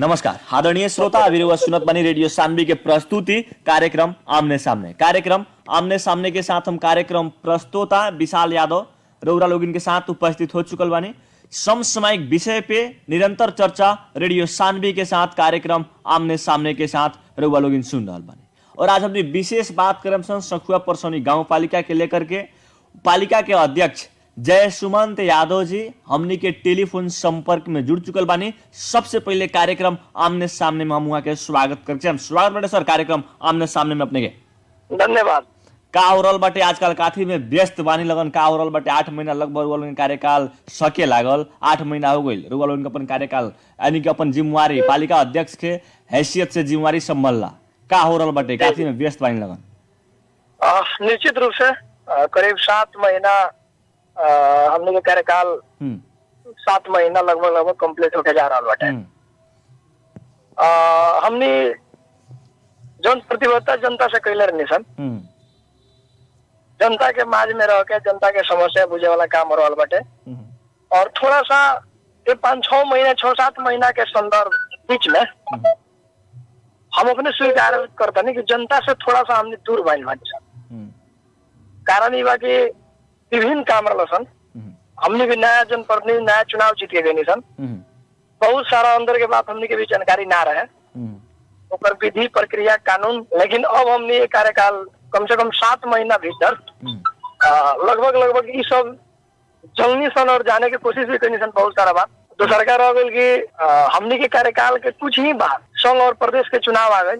नमस्कार आदरणीय श्रोता, अभी सुनत बनी रेडियो सानवी के प्रस्तुति कार्यक्रम आमने सामने। कार्यक्रम आमने सामने के साथ हम कार्यक्रम प्रस्तोता विशाल यादव रौरा लोगिन के साथ उपस्थित हो चुकल बानी। समसामयिक विषय पे निरंतर चर्चा रेडियो सानवी के साथ कार्यक्रम आमने सामने के साथ रौरा लोगिन सुन रहा बानी। और आज हमने विशेष बात करम सन सखुआ परसौनी गाँव पालिका के लेकर के पालिका के अध्यक्ष जय सुमंत यादव जी हमनी के टेलीफोन संपर्क में जुड़ चुकल बानी। सबसे पहले कार्यक्रम आमने सामने में हम वहाँ के स्वागत करते हैं। स्वागत बाटे सर कार्यक्रम आमने सामने में अपने के। धन्यवाद। का हो रहल बाटे आजकल काफी में व्यस्त बानी लगन का हो रहल बाटे 8 महीना लगभग रुआ कार्यकाल सके लागल 8 महीना हो गई रुआ अपन कार्यकाल यानी कि अपन जिम्मेवारी पालिका अध्यक्ष के हैसियत से जिम्मेवारी संभालला का हो रहल बाटे काफी में व्यस्त बानी लगन। निश्चित रूप से करीब 7 महीना हमने के कार्यकाल 7 महीना लगभग कंप्लीट होके जा रहा बाटे। हमने जन प्रतिबद्धता जनता से कैले रहनी सन, जनता के माज में रह के जनता के समस्या बुझे वाला काम हो रहा बाटे। और थोड़ा सा 5-6 महीना 6-7 महीना के संदर्भ बीच में हम अपने स्वीकार करते नहीं कि जनता से थोड़ा सा हमने दूर बानी बानी सन। कारण ये बा कि विभिन्न काम रहा सन, हमने भी नया जनप्रतिनिधि नया चुनाव जीत के गई सन। बहुत सारा अंदर के बात हमने के भी जानकारी ना रहे ऊपर विधि प्रक्रिया कानून। लेकिन अब हमने ये कार्यकाल कम से कम 7 महीना भीतर लगभग ये सब जलनी सन और जाने की कोशिश भी करनी सन। बहुत सारा बात तो सरकार हो गई कि हमने के कार्यकाल के कुछ ही बात संघ और प्रदेश के चुनाव आ गए,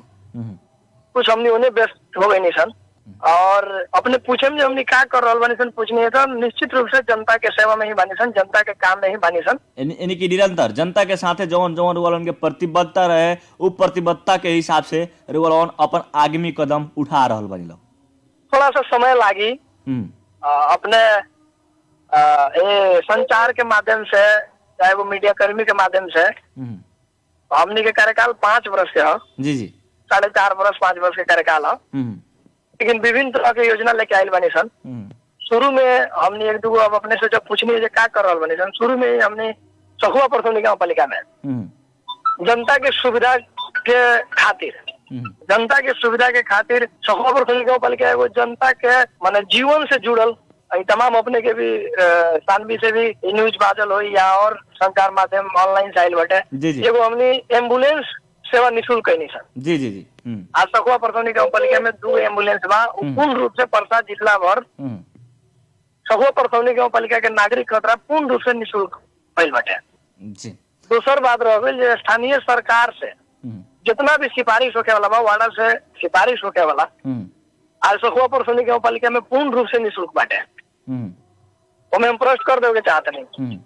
कुछ हमने उन्हें व्यस्त हो गई नहीं सन। और अपने पूछे में हमने क्या कर रहा बानी सन पूछनी है तो निश्चित रूप से जनता के सेवा में ही बानी सन, जनता के काम में ही बानी सन। यानी कि निरंतर जनता के साथ जौन जौन रुआ के प्रतिबद्धता रहे वो प्रतिबद्धता के हिसाब से रुआ अपन आगामी कदम उठा रहल बानी लोग। थोड़ा सा समय लागी अपने संचार के माध्यम से चाहे वो मीडिया कर्मी के माध्यम से। हमने के कार्यकाल 5 वर्ष के है जी जी 4.5 वर्ष 5 वर्ष के कार्यकाल है। लेकिन विभिन्न तरह के योजना लेके आयल बनी सन। शुरू में हमने एक दो अब अपने से जब पूछनी है क्या कर रहा बनी सन, शुरू में हमने सखुआ परसौनी गाँव पालिका में जनता के सुविधा के खातिर सखुआ परसौनी गाँव पालिका एगो जनता के माने जीवन से जुड़ल तमाम अपने के भी सानवी से भी न्यूज बादल हो या और संचार माध्यम ऑनलाइन से आयल बटे एगो हमने एम्बुलेंस सेवा निःशुल्क कैनी सन। जी जी जी आज सखुआ परसौनी गाँव पालिका में 2 एम्बुलेंस बा पूर्ण रूप से परसा जिला भर सखुआ परसौनी गाँव पालिका के नागरिक खतरा पूर्ण रूप से निःशुल्क भइल बाटे। दूसर बात रह गई स्थानीय सरकार से जितना भी सिफारिश होके वाला बा वार्ड से सिफारिश होके वाला आज सखुआ परसौनी गाँव पालिका में पूर्ण रूप से निःशुल्क बाटे। हमें हम प्रश्न कर देवे चाहते नहीं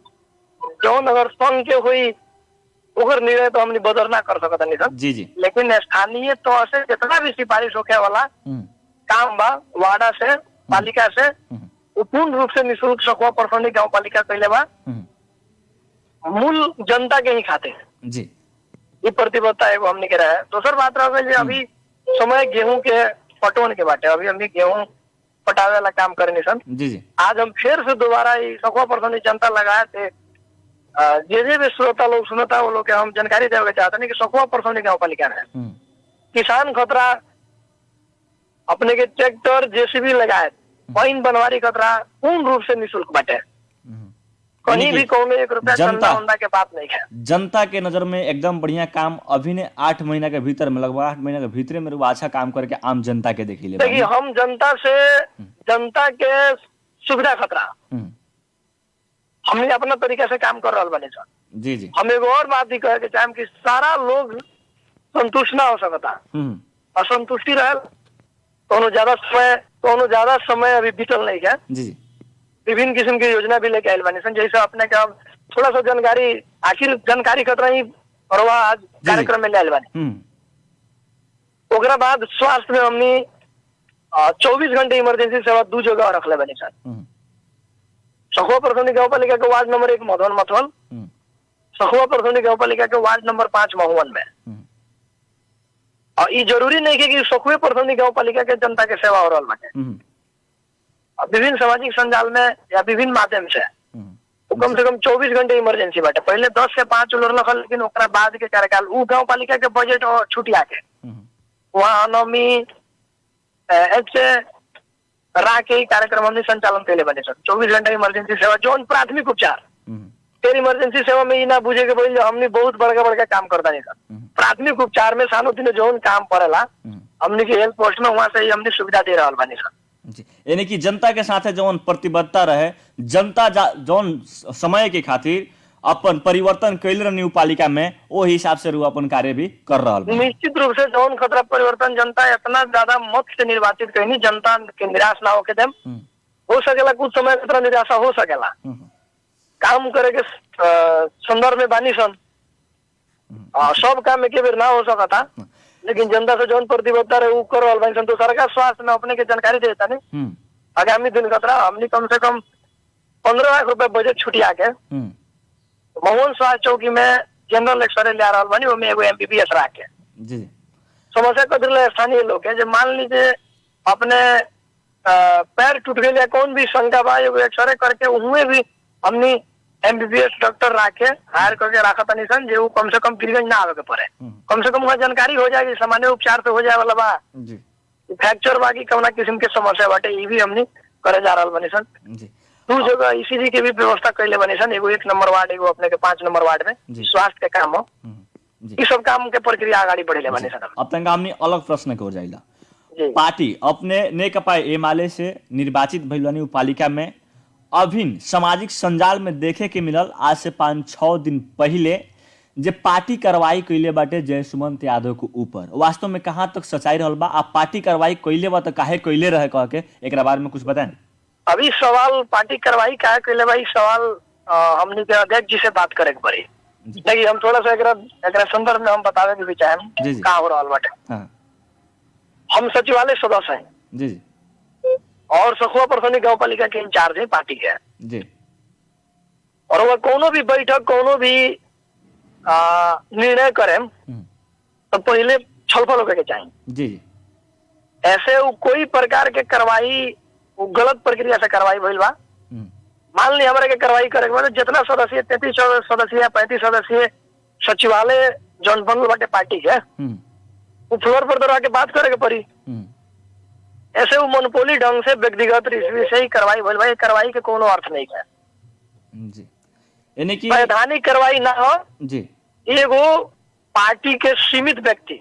जौन अगर संघ के हुई ओकर निर्णय तो हमने बदल ना कर सकता नहीं सर जी जी। लेकिन स्थानीय तौर से जितना भी सिफारिश होके वाला काम बा वार्डा से पालिका से वो पूर्ण रूप से निःशुल्क सखुआ परसौनी गाँव पालिका कैले बा मूल जनता के ही खाते जी। ये प्रतिबद्धता एगो हमने के रहा है। दूसर बात रह गई अभी समय गेहूं के पटवन के बाटे, अभी हमने गेहूं पटावे वाला काम करनी सन। जी जी। आज हम फिर से दोबारा सखुआ परसौनी जनता लगाए थे जे भी श्रोता लोग सुनता वो लोग के हम जानकारी देवे चाहते हैं कि सखुआ परसौनी गाँव पालिका में किसान खतरा अपने के ट्रैक्टर जेसीबी लगाए पाइन बनवारी खतरा पूर्ण रूप से निःशुल्क बाटे। कहीं भी कौन 1 रुपया चंदा के बात नहीं है। जनता के नजर में एकदम बढ़िया काम अभी ने 8 महीना के भीतर में लगभग 8 महीना के भीतर में अच्छा काम करके आम जनता के देखिए। देखिए हम जनता से जनता के सुविधा खतरा हमने अपना तरीका से काम कर रहा बने सर। जी जी। हम एक और बात भी कहे के चाहे कि सारा लोग संतुष्ट ना हो सकता, असंतुष्टि रहे कोनो ज्यादा समय अभी बीतल नहीं है। जी जी। विभिन्न किस्म की योजना भी लेके आयल बनी सन जैसे अपने का थोड़ा सा जानकारी आखिर जानकारी खतरा ही और आज कार्यक्रम में ले आयल बनी। ओकरा बाद स्वास्थ्य में हमने 24 घंटे इमरजेंसी सेवा 2 जगह रखले बनी सन। सखुआ परसौनी गाँव पालिका के वार्ड नंबर 1 मधुवन मथुल, सखुआ परसौनी गाँव पालिका के वार्ड नंबर 5 महुवन में। और ये जरूरी नहीं है कि सखुआ परसौनी गाँव पालिका के जनता के सेवा हो रहा बाटे। विभिन्न सामाजिक संजाल में या विभिन्न माध्यम से वो कम से कम 24 घंटे इमरजेंसी बाटे। पहले 10 से 5 उलर रखल, लेकिन ओकरा बाद के कार्यकाल उ गांव पालिका के बजट छुटिया के वहाँ नौमी ऐसे राह के कार्यक्रम हमने संचालन कैले बने सर। 24 घंटा इमरजेंसी सेवा जोन प्राथमिक उपचार, फिर इमरजेंसी सेवा में ना बुझे के बोल हमने बहुत बड़का बड़का काम करता नहीं सर। प्राथमिक उपचार में सानो दिन जोन काम पड़ेला हमने के हेल्थ पोस्ट में वहाँ से ही हमने सुविधा दे रहा बानी सर जी। यानी कि जनता के साथ जौन प्रतिबद्धता रहे, जनता जौन समय के खातिर अपन परिवर्तन कैल रही पालिका में, वो हिसाब से रू अपन कार्य भी कर रहा है। निश्चित रूप से जौन खतरा परिवर्तन जनता इतना ज्यादा मत से निर्वाचित कहीं जनता के निराश ना होके देम हो सकेला, कुछ समय खतरा निराशा हो सकेला, काम करे के संदर्भ में बानी सन सब काम एक बेर ना हो सकता, लेकिन जनता से जौन प्रतिबद्धता रहे वो कर रहा बानी सन। तो सरकार स्वास्थ्य में अपने के जानकारी देता नहीं आगामी दिन खतरा हमने कम से कम 15 लाख रुपए बजट छुटिया के मोहन स्वास्थ्य चौकी में जनरल एक्सरे ले रहा बानी, वो में एगो MBBS रख के जी। समस्या कदर स्थानीय लोग है जो मान लीजिए अपने पैर टूट गए या कौन भी शंका बा एगो एक्सरे करके उनमें भी हमने MBBS डॉक्टर रखे हायर करके रखा था निशन जो कम से कम पीरगंज ना आवे के पड़े, कम से कम वहाँ जानकारी हो जाएगी, सामान्य उपचार तो हो जाए वाला बा जी। फ्रैक्चर बाकी कौना किस्म के समस्या बाटे ये भी हमने करे जा रहा बनी सन जी। दू जगह ECG की भी व्यवस्था कैले बनी सन, एगो 1 नंबर वार्ड, एगो अपने के 5 नंबर वार्ड में स्वास्थ्य के काम हो, ये सब काम के प्रक्रिया आगाड़ी बढ़े बनी सन। अब तक हमने अलग प्रश्न के हो जाइला, पार्टी अपने नेकपा एमाले से निर्वाचित भइल बानी पालिका में, अभिन सामाजिक संजाल में देखे के मिलल आज से 5-6 दिन पहले जे पार्टी कार्रवाई कैले बाटे जयसुमंत यादव के ऊपर, वास्तव में कहाँ तक सच्चाई रहल बा? आप पार्टी कार्रवाई कैले बा तो काहे कैले रहे कह के एक बारे में कुछ बताएं। अभी सवाल पार्टी कार्रवाई काहे कैले बा सवाल हमने के अध्यक्ष जी से बात करे के पड़ी, लेकिन हम थोड़ा सा एकरा संदर्भ में हम बतावे के भी चाहे का हो रहा बाटे। हम सचिवालय सदस्य हैं जी और सखुआ परसौनी गांव पालिका के इंचार्ज है पार्टी के जी, और वह कोनो भी बैठक कोनो भी निर्णय करे तो पहले छलफल होकर के चाहिए जी। ऐसे वो कोई प्रकार के कार्रवाई वो गलत प्रक्रिया से कार्रवाई भइल बा, मान ली हमारे के कार्रवाई करे के बाद जितना सदस्य 33 सदस्य 35 सदस्य सचिवालय जौन बनल बाटे पार्टी के वो फ्लोर पर दौड़ा के बात करे के पड़ी। ऐसे वो मोनोपोली ढंग से व्यक्तिगत रिश्वी से ही कार्रवाई भइल बा, कार्रवाई के कोनो अर्थ नहीं है जी। यानी कि वैधानिक कार्रवाई ना हो जी, एगो पार्टी के सीमित व्यक्ति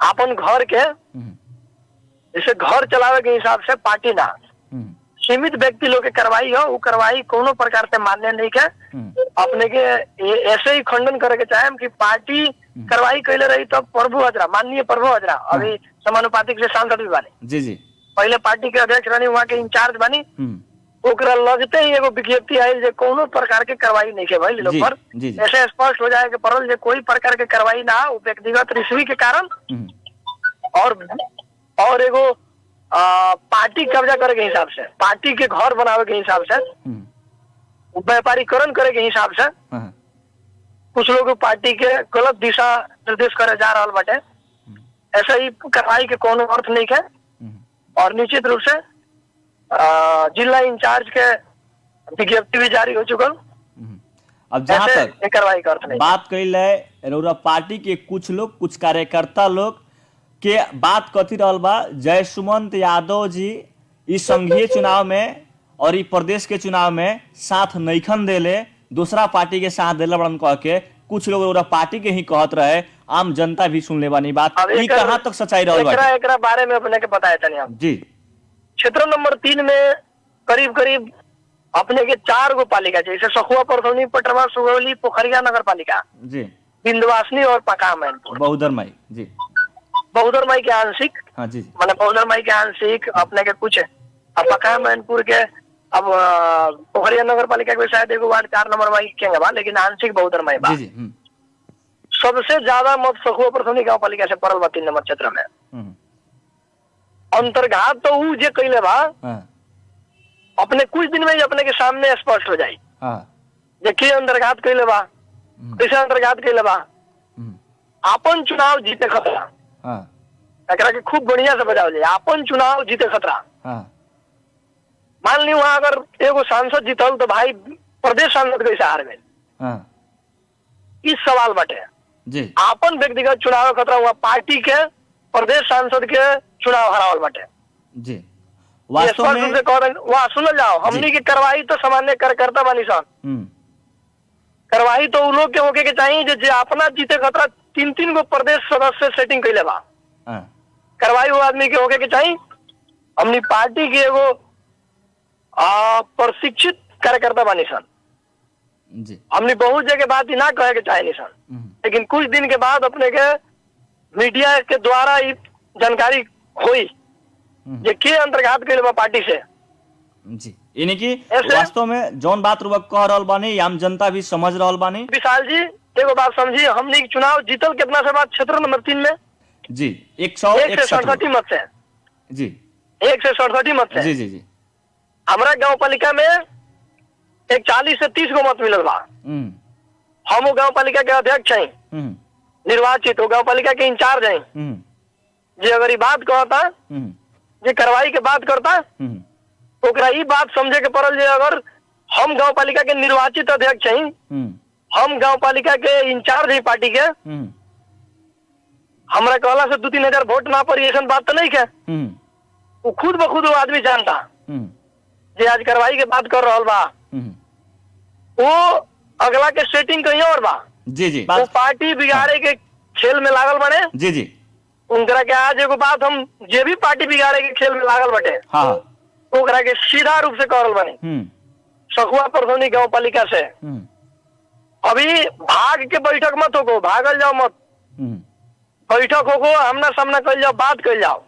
अपन घर के जैसे घर चलावे के हिसाब से पार्टी ना सीमित व्यक्ति लोग के कार्रवाई हो, वो कार्रवाई कोनो प्रकार से मान्य नहीं के अपने के ऐसे ही खंडन करे के चाहे कि पार्टी कार्रवाई कैले रही तो प्रभु हजरा माननीय प्रभु हजरा अभी समानुपातिक से सांसद भी बने जी जी, पहले पार्टी के अध्यक्ष बनी वहाँ के इंचार्ज बनी, ओकरा लगते ही एगो विज्ञप्ति आयल जे कोनो प्रकार के कार्रवाई नहीं के भाई लोग पर ऐसे स्पष्ट हो जाए कि परल जे कोई प्रकार के कार्रवाई ना हो व्यक्तिगत रिश्वी के कारण और एगो पार्टी कब्जा करे के हिसाब से, पार्टी के घर बनावे के हिसाब से, व्यापारीकरण करे के हिसाब से कुछ लोग पार्टी के गलत दिशा निर्देश करे जा रहा बाटे। ऐसा ही कार्रवाई के कोनो अर्थ नहीं है और निश्चित रूप से जिला इंचार्ज के विज्ञप्ति भी जारी हो चुकल। अब जहाँ तक कार्रवाई का अर्थ नहीं बात कैल है पार्टी के कुछ लोग कुछ कार्यकर्ता लोग के बात कथी रहल बा, जयसुमंत यादव जी इस संघीय चुनाव में और इस प्रदेश के चुनाव में साथ नईखन देले, दूसरा पार्टी के साथ देले बड़न कह के कुछ लोग पार्टी के ही कहत रहे, आम जनता भी सुन ले बानी बात, ई कहां तक सच्चाई रहल बा? एकरा बारे में अपने के बताया तनी हम जी। क्षेत्र नंबर 3 में करीब करीब अपने के 4 गो पालिका जैसे सखुआ परसौनी पटरवा सुगौली पोखरिया नगर पालिका जी, विंध्यवासिनी और पका मैनपुर बहुदरमाई जी, बहुदरमाई के आंशिक हाँ जी, माने बहुदरमाई के आंशिक अपने के कुछ अब पका मैनपुर के अब पोखरिया नगर पालिका के शायद एगो वार्ड 4 नंबर माई के बा, लेकिन आंशिक बहुदरमाई बा जी। सबसे ज्यादा मत सखुआ परसौनी गांव पालिका से पड़ल बा 3 नंबर क्षेत्र में। अंतर्घात तो ऊ जे कैले बा अपने कुछ दिन में ही अपने के सामने स्पष्ट हो जाये जे के अंतर्घात कैले बा, कैसे अंतर्घात कैले बा। आपन चुनाव जीते खतरा, एकरा के खूब बढ़िया से बजाओ जाए, आपन चुनाव जीते खतरा। मान ली वहां अगर एगो सांसद जीतल तो भाई प्रदेश सांसद कैसे हार गए? हाँ इस सवाल बाटे। जी आपन व्यक्तिगत चुनाव खतरा हुआ, पार्टी के प्रदेश सांसद के चुनाव हरावल बाटे। जी ये वास्तव स्पष्ट रूप में से कह रहे हैं। वहाँ सुनल जाओ, हमनी की कार्रवाई तो सामान्य कार्यकर्ता बानी सन, कार्रवाई तो उ लोग के होके के चाहिए जे अपना जीते खतरा 3-3 गो प्रदेश सदस्य सेटिंग कैले बा। हाँ कार्रवाई वो आदमी के होके के चाहिए। हमनी पार्टी के एगो प्रशिक्षित कार्यकर्ता बानी सन। जी हमनी बहुत जगह बात ही ना कहे के चाहे सन, लेकिन कुछ दिन के बाद अपने के मीडिया के द्वारा ये जानकारी हुई जे के अंतर्घात कैले बा पार्टी से। जी यानी कि ऐसे- वास्तव में जौन बात रुआ कह रहल बानी आम जनता भी समझ रहल बानी। विशाल जी एगो बात समझी, हमनी के चुनाव जीतल कितना से बाद क्षेत्र नंबर 3 में जी 1 से 67 मत से, जी 1 से 67 मत से जी जी जी हमारा गांव पालिका में एक 40 से 30 गो मत मिलल बा। हम गांव पालिका के अध्यक्ष हैं, निर्वाचित हो गांव पालिका के इंचार्ज हैं। जे अगर ये बात कहता, जे कार्रवाई के बात करता, तो ओकरा ई बात समझे के पड़ल जे अगर हम गांव पालिका के निर्वाचित अध्यक्ष हैं, हम गांव पालिका के इंचार्ज हैं पार्टी के, हमरा कहला से 2-3 हजार वोट ना पड़ी, ऐसा बात तो नहीं है। वो खुद ब खुद वो आदमी जानता जे आज कार्रवाई के बात कर रहा बा, वो अगला के सेटिंग कहीं और बा। जी जी वो पार्टी बिगाड़े के खेल में लागल बने। जी जी उनकरा के आज एगो बात हम जे भी पार्टी बिगाड़े के खेल में लागल बटे, हाँ ओकरा के सीधा रूप से करल बने सखुआ परसौनी गांव पालिका से। अभी भाग के बैठक मत होगो, भागल जाओ मत, बैठक होगो, आमना सामना कर जाओ, बात कर जाओ,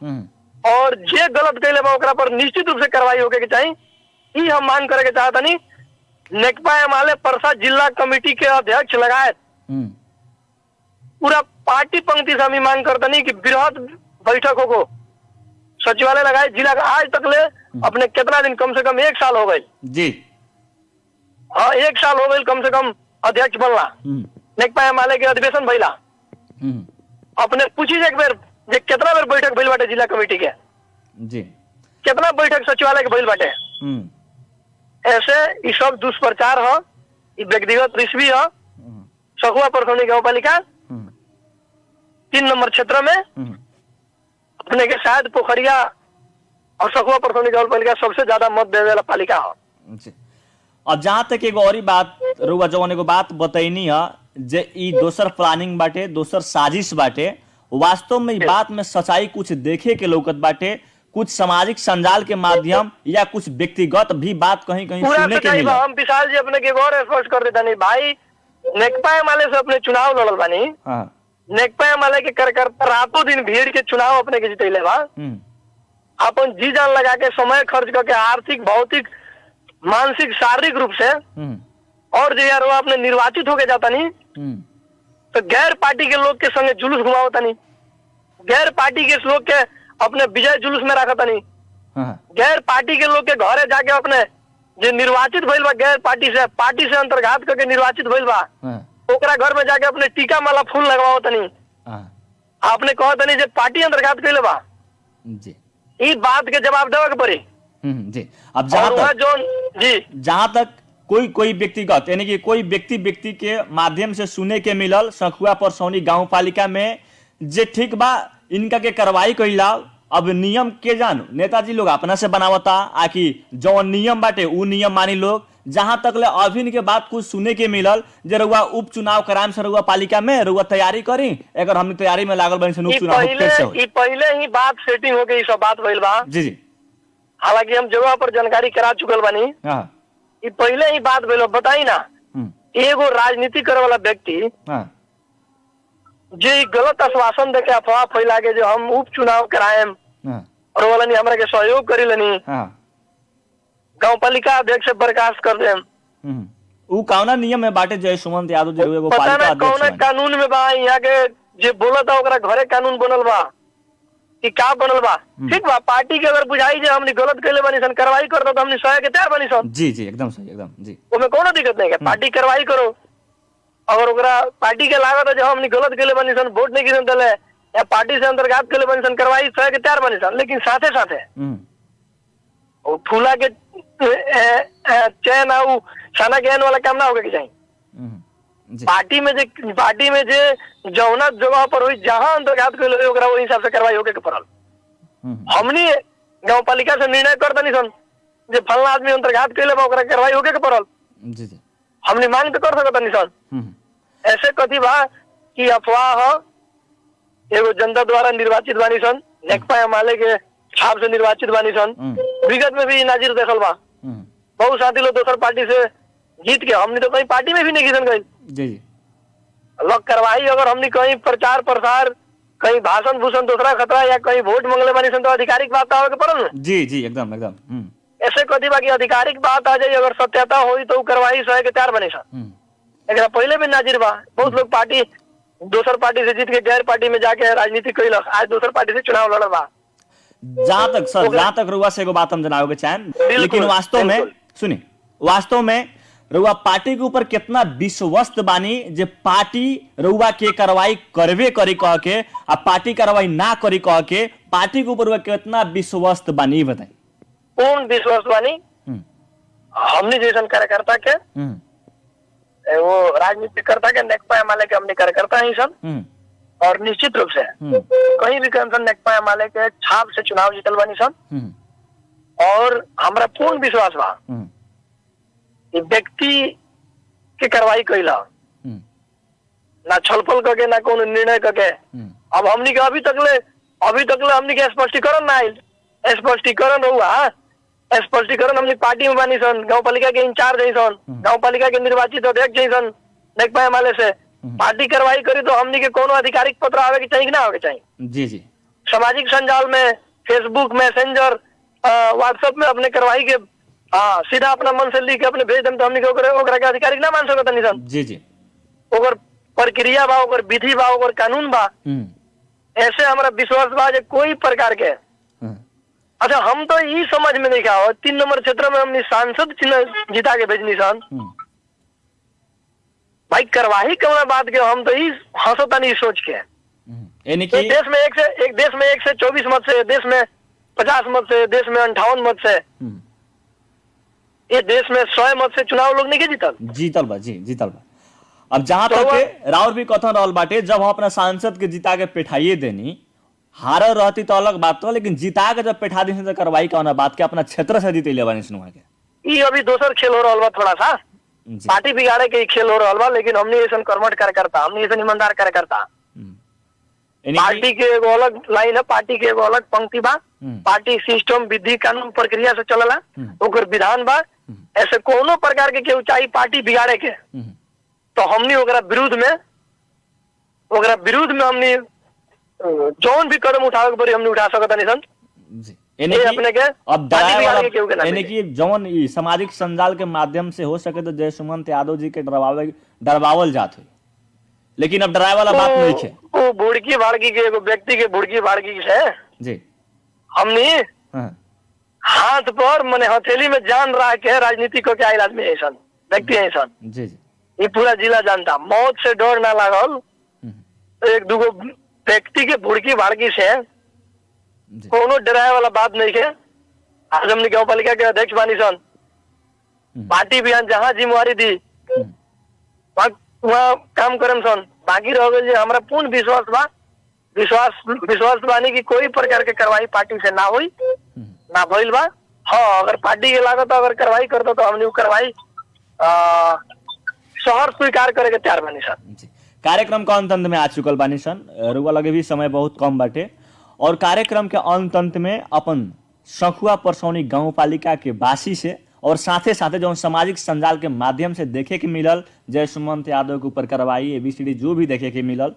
और जे गलत कैले बा ओकरा पर निश्चित रूप से कार्रवाई होके के चाहिए। ई हम मांग करे के चाहता नहीं। नेकपा एमाले परसा जिला कमेटी के अध्यक्ष लगाए पूरा पार्टी पंक्ति से हम मांग करता नहीं कि बृहद बैठक होगो, सचिवालय लगाए जिला का। आज तक ले अपने कितना दिन, कम से कम 1 साल हो गए जी, हाँ 1 साल हो गए कम से कम अध्यक्ष बनला। नेकपा एमाले के अधिवेशन भइला, अपने पूछी एक बेर जे कितना बेर बैठक भइल बाटे जिला कमेटी के, जी कितना बैठक सचिवालय के भइल बाटे। ऐसे ये सब दुष्प्रचार हो, ये व्यक्तिगत रिश्वी हो। सखुआ परसौनी गांव पालिका 3 नंबर क्षेत्र में अपने के शायद पोखरिया और सखुआ परसौनी गांव पालिका सबसे ज्यादा मत देवे वाला पालिका हो। जी और जहाँ तक एगो और बात रुआ जवन एगो बात बतैनी है जे ई दोसर प्लानिंग बाटे, दोसर साजिश बाटे, वास्तव में ई बात में सच्चाई कुछ देखे के लौकत बाटे, कुछ सामाजिक संजाल के माध्यम या कुछ व्यक्तिगत भी बात कहीं कहीं सुनने के मिला। हम विशाल जी अपने के और स्पष्ट कर देता नहीं भाई, नेकपा एमाले से अपने चुनाव लड़ल बानी। नेकपा एमाले के कार्यकर्ता रातों दिन भीड़ के चुनाव अपने के जितैले बा, अपन जी जान लगा के समय खर्च करके आर्थिक, भौतिक, मानसिक, शारीरिक रूप से, और जो यार वो अपने निर्वाचित होके जाता नहीं तो गैर पार्टी के लोग के संगे जुलूस घुमावता नहीं, गैर पार्टी के लोग के अपने विजय जुलूस में रखता नहीं, गैर पार्टी के लोग के घरे जाके अपने जो निर्वाचित भइल बा गैर पार्टी से अंतर्घात करके निर्वाचित भइल बा, ओकरा घर में जाके अपने टीका माला फूल लगवाओ तनी, आपने कहो तनी जे पार्टी अंतर्घात कैले बा। जी ई बात के जवाब देवे के पड़ी। जी अब जहाँ तक कोई व्यक्तिगत यानी कि कोई व्यक्ति के माध्यम से सुने के मिलल सखुआ परसौनी गांव पालिका में जे ठीक बा इनका के कार्रवाई कइला। अब नियम के जान नेताजी लोग अपना से बनावता आकि जो नियम बाटे उ नियम मानी लोग। जहां तक ले अभी के बात कुछ सुने के मिलल जे रउआ उपचुनाव कराम से रउआ पालिका में रउआ तैयारी करी, अगर हम तैयारी में लागल बनी से उपचुनाव फिर से होई। पहले ही बात सेटिंग हो गई, सब बात भइल बा। जी जी हालांकि हम जगह पर जानकारी करा चुकल बानी। ये पहले ही बात भइल। बताई ना एगो राजनीति करे वाला व्यक्ति जे गलत आश्वासन देके अफवाह फैला के जो हम उपचुनाव कराएम और वाला नहीं हमरा के सहयोग करी लेनी, गांव पालिका अध्यक्ष से बर्खास्त कर देम। उ कौना नियम में बाटे जय सुमंत यादव जी एगो पता पालिका ना अध्यक्ष कौना कानून में बा, यहाँ के जे बोलता ओकरा घरे कानून बनल बा कि का बनल बा। ठीक बा, पार्टी के अगर बुझाई जे हमनी गलत कैले बनी सन, कार्रवाई करता तो हमनी सहे के तैयार बनी सन। जी जी एकदम सही, एकदम जी, उसमें कोनो दिक्कत नहीं है। पार्टी कार्रवाई करो, अगर ओकरा पार्टी के लागत है जो हमनी गलत कैले बनी सन, वोट नहीं गिरन दले या पार्टी से अंतर्गत कैले बनी सन, कार्रवाई सहे के तैयार बनी सन। लेकिन साथे साथे फूला के चैन आउ खाना ज्ञान वाला काम ना होगा कि चाहिए। जी पार्टी में जे जौना जगह पर हुई जहां अंतर्घात कइल होई ओकरा ओहि हिसाब से कार्रवाई होके के पड़ल। हमनी गांव पालिका से निर्णय कर दनी सन जे फलना आदमी अंतर्घात कइले बा ओकरा कार्रवाई होके के पड़ल। जी जी हमनी मांग तो कर सकत नहीं सन। ऐसे कथी बा कि अफवाह ह, एगो जनता द्वारा निर्वाचित बानी सन, नेकपा माले के छाप से निर्वाचित बानी सन। विगत में भी नाजिर देखल बा, बहुत साथी लोग दोसर पार्टी से जीत के हमनी तो कहीं पार्टी में भी नहीं घिसन गई। जी जी लोग कार्रवाई अगर हमनी कहीं प्रचार प्रसार कहीं भाषण भूषण दूसरा खतरा या कहीं वोट मंगले बानी सन तो आधिकारिक बात आवे के पड़ल ना। जी जी एकदम एकदम ऐसे कथी बा कि आधिकारिक बात आ जाए अगर सत्यता हुई तो कार्रवाई सहे के तैयार बने सन। एकरा पहले भी नाजिर बा, बहुत लोग पार्टी दोसर पार्टी से जीत के गैर पार्टी में जाके राजनीति कैलक, आज दोसर पार्टी से चुनाव लड़ल बा। जहाँ तक रुआ से एगो बात हम जनावे के चाहें, लेकिन वास्तव में सुनी, वास्तव में रुआ पार्टी के ऊपर कितना विश्वस्त बानी जे पार्टी रुआ के कार्रवाई करवे करी कह के आ पार्टी कार्रवाई ना करी कह के पार्टी के ऊपर रुआ कितना विश्वस्त बानी बताई। पूर्ण विश्वास बानी हमने जैसन कार्यकर्ता के वो राजनीतिकर्ता के नेकपा माले के हमने कार्यकर्ता ही सन। और निश्चित रूप से कहीं भी कंसन नेकपा माले के छाप से चुनाव जीतल बानी सन। और हमारा पूर्ण विश्वास बा कि व्यक्ति के कार्रवाई कैला ना छलफल करके ना कोनो निर्णय करके। अब हमनी के अभी तकले हमनी के स्पष्टीकरण ना आइल। स्पष्टीकरण हुआ, स्पष्टीकरण हमनी पार्टी में बानी सन, गांव पालिका के इंचार्ज है सन, गांव पालिका के निर्वाचित अध्यक्ष है सन नेकपा माले से। पार्टी कार्रवाई करी तो हमनी के कोनो आधिकारिक पत्र आवे के चाहिए कि ना आवे के चाहिए। जी जी सामाजिक संजाल में फेसबुक मैसेंजर व्हाट्सएप में अपने कार्रवाई के सीधा अपना मन से लिख के अपने भेज देम तो हमनी के ओकरा के आधिकारिक ना मान सकत नहीं सन। जी जी ओकर प्रक्रिया बा, ओकर विधि बा, ओकर कानून बा। ऐसे हमारा विश्वास बा जे कोई प्रकार के अच्छा हम तो ये समझ में नहीं आओ 3 नंबर क्षेत्र में हमने सांसद जीता के भेजनी सन। भाई कार्रवाई कौन बात के हम तो ये हंसता नहीं सोच के एक देश में 1 से 24 मत से, देश में 50 मत से, देश में 58 मत से, ये देश में 100 मत से चुनाव लोग नहीं के जीतल बा। जी जीतल बा। अब जहां तक के राउर भी कथन रहल बाटे, जब हम अपना सांसद के जिता के पेठाइए देनी, हार रहती तो अलग बात हो, लेकिन जिता के जब पेठा दी तो कार्रवाई का बात के अपना क्षेत्र से जीते लेवानी सुनवा के ये अभी दोसर खेल हो रहा बा। थोड़ा सा पार्टी बिगाड़े के खेल हो रहा बा, लेकिन हमने ऐसा कर्मठ कार्यकर्ता, हमने ऐसा ईमानदार कार्यकर्ता। पार्टी के एगो अलग लाइन है, पार्टी के एगो अलग पंक्ति बा, पार्टी सिस्टम विधि कानून प्रक्रिया से चलला, ओकर विधान बा। ऐसे कोनो प्रकार के केहू चाही पार्टी बिगाड़े के तो हमनी ओकरा विरुद्ध में हमनी जौन भी कदम उठावे के पड़ी हमनी उठा सकत नहीं सन। अपने के अब यानी कि जौन सामाजिक संजाल के माध्यम से हो सके तो जय सुमंत यादव जी के डरवावल जात हुई, लेकिन अब डरावे वाला बात नहीं है। वो बुड़की भाड़की के एगो व्यक्ति के बुड़की भाड़की से जी हमनी हाथ पर मने हथेली में जान रहा के राजनीति को क्या आदमी ऐसा व्यक्ति ऐसा जी जी ये पूरा जिला जानता। मौत से डर ना लागल एक दूगो व्यक्ति के बुड़की भाड़की से कोनो डराए वाला बात नहीं है। आज हमने गाँव पालिका के अध्यक्ष बानी सन, पार्टी बयान जहाँ जिम्मेवारी दी वहाँ काम करम सन। बाकी रह गए हमारा पूर्ण विश्वास बा, विश्वास बानी की कोई प्रकार के कार्रवाई पार्टी से ना हुई ना भइल बा। हाँ अगर पार्टी के लागत अगर कार्रवाई करता तो हमने कार्रवाई शहर स्वीकार करे के तैयार बानी सन। कार्यक्रम का अंत में आ चुकल बानी सन, रुआ लगे भी समय बहुत कम बाटे और कार्यक्रम के अंत में अपन सखुआ परसौनी गांव पालिका के वासी से और साथे साथे जो सामाजिक संजाल के माध्यम से देखे के मिलल जय सुमंत यादव के ऊपर कार्रवाई एबीसीडी जो भी देखे के मिलल,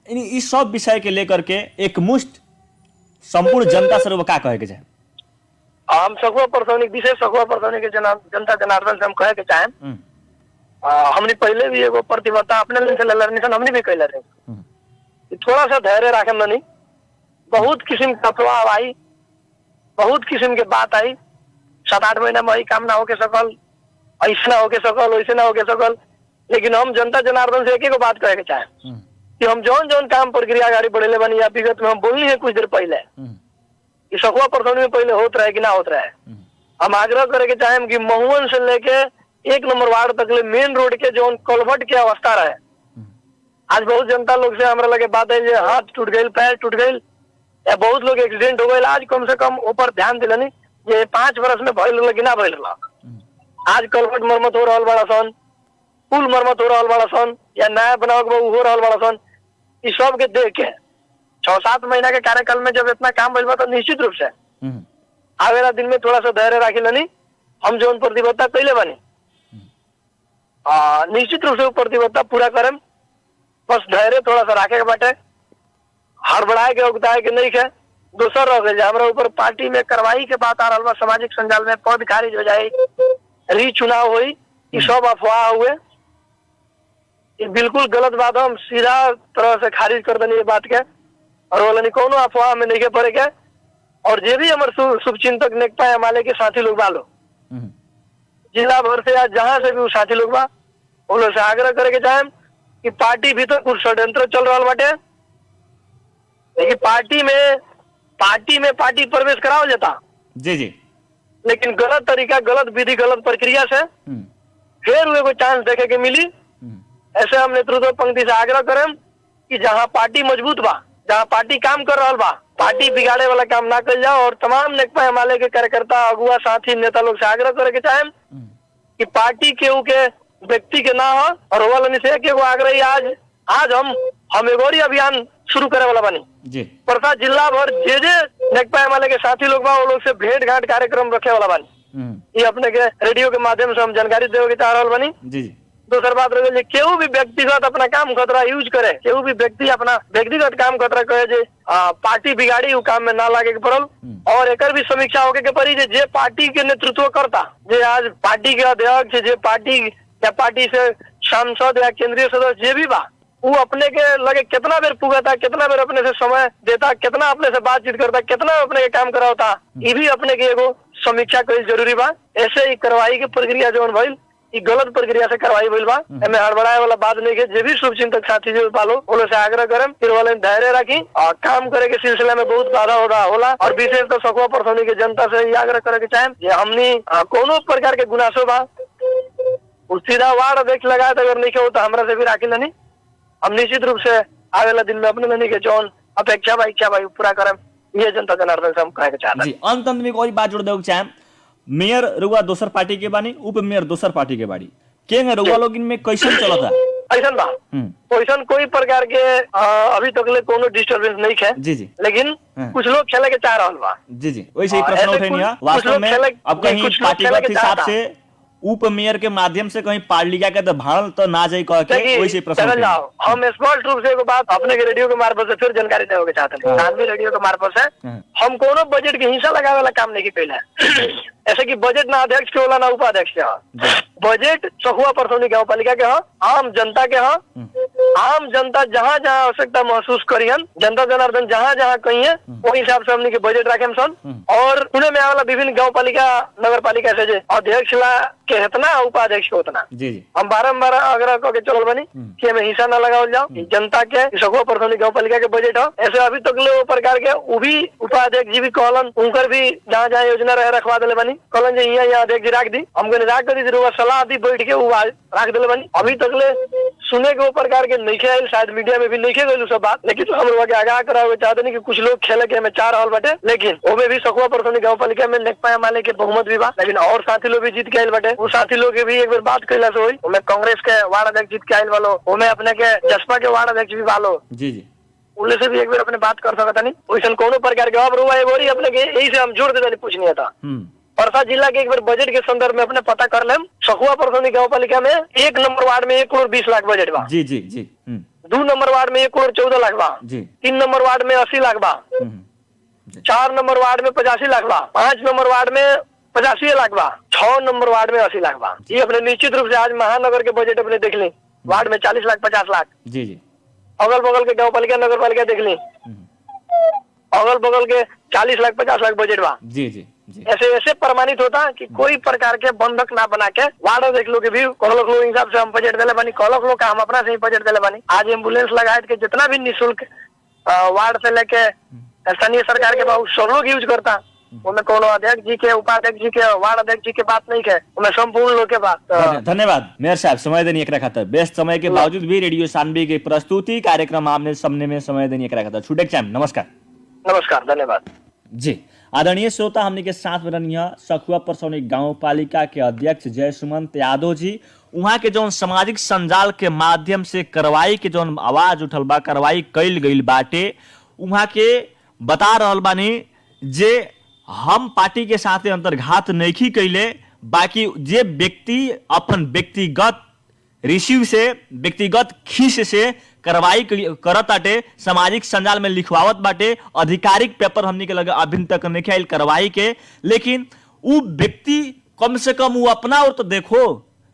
इस सब विषय के लेकर के एक मुष्ट संपूर्ण जनता से रुआ का कहे के चाहे। हम सखुआ परसौनी विशेष सखुआ परसौनी के जनता जनार्दन से हम कहे के चाहे हमने पहले भी एगो प्रतिबद्धता अपने दिन से लड़नी सन, हमने भी कैले रहे। थोड़ा सा धैर्य राखे मनी, बहुत किस्म का अफवाह आई, बहुत किस्म के बात आई। 7-8 महीना में काम ना होके सकल, ऐसे ना होके सकल, वैसे ना होके सकल, लेकिन हम जनता जनार्दन से एक बात कहे के चाहे कि हम जौन काम प्रक्रिया गाड़ी बढ़ेले बनी या विगत में हम बोलनी है कुछ देर पहले कि सखुआ परसौनी में पहले होत रहे कि ना होत रहे। हम आग्रह करे के चाहे कि महुअन से लेके 1 नंबर वार्ड तक ले मेन रोड के जो कलवट के अवस्था रहे। आज बहुत जनता लोग से हमरा लगे बात है, हाथ टूट गई, पैर टूट गई, या बहुत लोग एक्सीडेंट हो गए। आज कम से कम ऊपर ध्यान दिलनी, ये 5 वर्ष में भइल कि ना भइल। आज कलवट मरम्मत हो रहा बड़ा सन, पुल मरम्मत हो रहा बड़ा सन, या नया बनाव हो रहा बड़ा सन। इस सब के देख के 6-7 महीना के कार्यकाल में जब इतना काम भइल बा, तो निश्चित रूप से आवेला दिन में थोड़ा सा धैर्य राखी लनी। हम जो प्रतिबद्धता कैले बनी, निश्चित रूप से वो प्रतिबद्धता पूरा करें। बस धैर्य थोड़ा सा राखे के बाटे, हड़बड़ाए के उगताए के नहीं है। दूसर रह गए हमारे ऊपर पार्टी में कार्रवाई के बात आ रहा बा, सामाजिक संजाल में पद खारिज हो जाए, री चुनाव हुई, ये सब अफवाह हुए, ये बिल्कुल गलत बात है। हम सीधा तरह से खारिज कर देनी ये बात के, और बोला नहीं कोनो अफवाह में नहीं पड़े के। और जे भी हमारे शुभचिंतक नेकपा माले के साथी लोग बालो जिला भर से या जहां से भी वो साथी लोग बा, वो लोग से आग्रह करे के चाहे कि पार्टी भी तो कुछ षड्यंत्र चल रहा बाटे, लेकिन पार्टी प्रवेश कराओ जाता जी जी, लेकिन गलत तरीका, गलत विधि, गलत प्रक्रिया से फिर वे को चांस देखे के मिली। ऐसे हम नेतृत्व पंक्ति से आग्रह करें कि जहां पार्टी मजबूत बा, जहां पार्टी काम कर रहा बा, पार्टी बिगाड़े वाला काम ना कर जाओ। और तमाम नेकपा हिमालय के कार्यकर्ता, अगुआ, साथी, नेता लोग से आग्रह करे के चाहे कि पार्टी केहू के व्यक्ति के ना हो। और वाला से एक आग्रह आज हम एगो और अभियान शुरू करे वाला बनी जी। परसा जिला भर जे नेकपा हिमालय के साथी लोग बा, वो लोग से भेंट घाट कार्यक्रम रखे वाला बनी। ये अपने के रेडियो के माध्यम से हम जानकारी देवे के चाह रहा बनी जी जी। दूसर बात रहे, केहू भी व्यक्तिगत अपना काम खतरा यूज करे, केहू भी व्यक्ति अपना व्यक्तिगत काम खतरा कहे जे पार्टी बिगाड़ी उ काम में ना लागे के पड़ल। और एकर भी समीक्षा होके के पड़ी जे पार्टी के नेतृत्व करता, जे आज पार्टी के अध्यक्ष, जे पार्टी या पार्टी से सांसद या केंद्रीय सदस्य जे भी बा, वो अपने के लगे कितना बेर पुगता, कितना बेर अपने से समय देता, कितना अपने से बातचीत करता, कितना अपने के काम कराता, ये भी अपने के एगो समीक्षा कईल जरूरी बा। ऐसे ही कार्रवाई की प्रक्रिया जो भइल, ये गलत प्रक्रिया से कार्रवाई भइल बा, एमे हड़बड़ाए वाला बात नहीं है। जे भी शुभचिंतक साथी जो पालो वो से आग्रह करें, फिर वाले धैर्य रखी और काम करे के सिलसिले में बहुत बाधा होला। और विशेष तो सखुआ परसौनी के जनता से ये आग्रह करे के चाहे हमनी कोनो प्रकार के गुनासो बा सीधा वार्ड अध्यक्ष लगाए, अगर नहीं हो तो हमरा से भी राखी नहीं। हम निश्चित रूप से आवेला दिन में अपने नहीं के जौन अपेक्षा बा, इच्छा बा पूरा करम, ये जनता जनार्दन से हम कहे के चाहते जी। अंत में कोई बात जोड़ देव चाहे, मेयर रुआ दोसर पार्टी के बानी, उप मेयर दोसर पार्टी के बाड़ी, के रुआ लोग इनमें कैसे चलता ऐसा बा, ऐसा कोई प्रकार के अभी तक ले कोनो डिस्टर्बेंस नहीं है जी जी, लेकिन कुछ लोग खेले के चाह रहा बा जी जी। वैसे ही प्रश्न उठे वास्तव में अब कहीं पार्टीगत हिसाब से उप मेयर के माध्यम से कहीं पार्लिका के तो भाड़ल तो ना जाए कह के वैसे प्रश्न जाओ। हम स्पष्ट रूप से एगो बात अपने के रेडियो के मार्फत से फिर जानकारी देवे के चाहते हैं। सानवी रेडियो के मार्फत से हम कोनो बजट के हिस्सा लगावे वाला काम नहीं की पहले। ऐसे कि बजट ना अध्यक्ष के होला ना उपाध्यक्ष के हो, बजट सखुआ परसौनी गाँव पालिका के हो, आम जनता के हो। आम जनता जहाँ जहाँ आवश्यकता महसूस करियन, जनता जनार्दन जहाँ जहाँ कही है, वो हिसाब से हमने के बजट रखे सन। और चुने में आवेला विभिन्न गाँव पालिका, नगर पालिका से अध्यक्ष ला के इतना उपाध्यक्ष के उतना जी जी, हम बारम्बार आग्रह करके चलल बनी कि हमें हिस्सा न लगावल जाओ। जनता के सखुआ परसौनी गाँव पालिका के बजट हो। ऐसे अभी तक ले वो प्रकार के वो भी उपाध्यक्ष जी भी कहलन, उनकर भी जहाँ जहाँ योजना रहे रखवा दिले बनी, कहलन जो यहाँ अध्यक्ष जी राख दी, हमको राख कर दी, सलाह दी, बैठ के वो राख दिले बनी। अभी तक ले सुने के वो प्रकार के नहीं खेल, शायद मीडिया में भी नहीं गई सब बात, लेकिन तो हम लोग के आगाह करावे चाहते नहीं कि कुछ लोग खेले के हमें चाह रहा बटे। लेकिन वो भी सखुआ परसौनी गाँव पालिका में नेकपा माले के बहुमत भी बा, लेकिन और साथी लोग भी जीत के आयल बटे। वो साथी लोग के भी एक बार बात कैला से हुई, उनमें कांग्रेस के वार्ड अध्यक्ष जीत के आयल वालो, उनमें अपने के जसपा के वार्ड अध्यक्ष भी वालो जी जी, उनसे से भी एक बार अपने बात कर सकता नहीं। वैसे कोनो प्रकार के अब रुआ अपने के यही से हम जोड़ देते पूछनी था। परसा जिला के एक बार बजट के संदर्भ में अपने पता कर लें। सखुआ परसौनी गाँव पालिका में 1 नंबर वार्ड में 1 करोड़ 20 लाख बजट बा जी जी जी। 2 नंबर वार्ड में 1 करोड़ 14 लाख बा जी। 3 नंबर वार्ड में 80 लाख बा 4 नंबर वार्ड में 85 लाख बा 5 नंबर वार्ड में 85 लाख बा 6 नंबर वार्ड में 80 लाख बा। ये अपने निश्चित रूप से आज महानगर के बजट अपने देख ली, वार्ड में 40 लाख 50 लाख जी जी। अगल बगल के गाँव पालिका नगर पालिका देख ली, अगल बगल के 40 लाख 50 लाख बजट बा जी जी जी। ऐसे ऐसे प्रमाणित होता कि कोई प्रकार के बंधक ना बना के वार्ड देख लो के भी कहलोक लोग हिसाब से हम बजट दिले बानी, कहलोक लोग हम अपना से ही बजट दिले बानी। आज एम्बुलेंस लगाए के जितना भी निःशुल्क वार्ड से लेके स्थानीय सरकार के बहुत सब लोग यूज करता, उनमें कोनो अध्यक्ष जी के, उपाध्यक्ष जी के, वार्ड अध्यक्ष जी के बात नहीं है, उनमें संपूर्ण लोग के बात। धन्यवाद मेयर साहब, समय देनी एकरा खातिर। व्यस्त समय के बावजूद भी रेडियो सानवी के प्रस्तुति कार्यक्रम आमने सामने में समय देनी एकरा खातिर। छुटे के टाइम, नमस्कार। नमस्कार, धन्यवाद जी। आदरणीय श्रोता, हमने के साथ में रहनी सखुआ परसौनी गांव पालिका के अध्यक्ष जय सुमंत यादव जी। वहाँ के जौन सामाजिक संजाल के माध्यम से कार्रवाई के जौन आवाज उठल बा, कार्रवाई कैल गई बाटे, वहाँ के बता रहल बानी जे हम पार्टी के साथ अंतर्घात नहीं कैले, बाकी जे व्यक्ति अपन व्यक्तिगत रिसीव से, व्यक्तिगत खीस से कार्रवाई करत बाटे, सामाजिक संजाल में लिखवावत बाटे, आधिकारिक पेपर हमनी के लगे अभी तक नहीं आयल कार्रवाई के। लेकिन उ व्यक्ति कम से कम वो अपना और तो देखो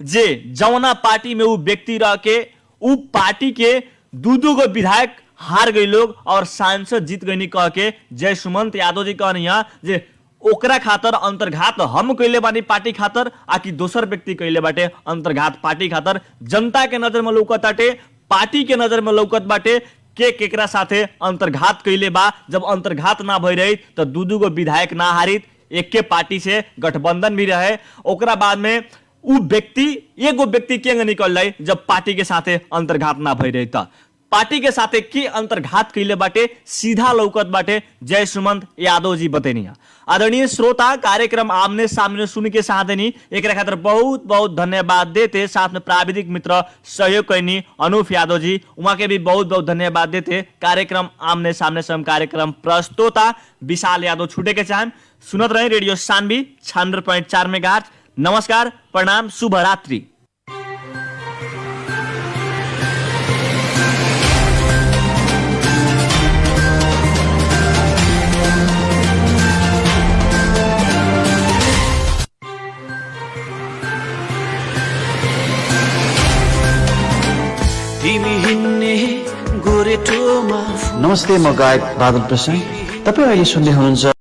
जे जौना पार्टी में वो व्यक्ति रह के उ पार्टी के दू गो विधायक हार गई लोग और सांसद जीत गई कह के जय सुमंत यादव जी कहनी जे ओकरा खातर अंतर्घात हम कैले बानी पार्टी खातर, आकि दोसर व्यक्ति कैले बाटे अंतर्घात पार्टी खातर। जनता के नजर में लौकत बाटे, पार्टी के नजर में लौकत बाटे के केकरा साथे अंतर्घात कैले बा। जब अंतर्घात ना भई रही तो दू गो विधायक ना हारित, एक के पार्टी से गठबंधन भी रहे। ओकरा बाद में उ व्यक्ति एगो व्यक्ति के निकल जाए जब पार्टी के साथे अंतर्घात ना भई रही। त पार्टी के साथे के अंतर्घात कैले बाटे सीधा लौकत बाटे जय सुमंत यादव जी बतेनिया। आदरणीय श्रोता, कार्यक्रम आमने सामने सुन के साथ देनी एक खातिर बहुत बहुत धन्यवाद देते। साथ में प्राविधिक मित्र सहयोग करनी अनूप यादव जी, वहाँ के भी बहुत बहुत धन्यवाद देते। कार्यक्रम आमने सामने सम कार्यक्रम प्रस्तोता विशाल यादव छूटे के चाहे सुनत रहे रेडियो सानवी 96.4 मेगाहर्ट्ज। नमस्कार, प्रणाम, शुभ रात्रि। नमस्ते, म गायक बादल प्रसाद। तपाईँ अहिले सुन्दै हुनुहुन्छ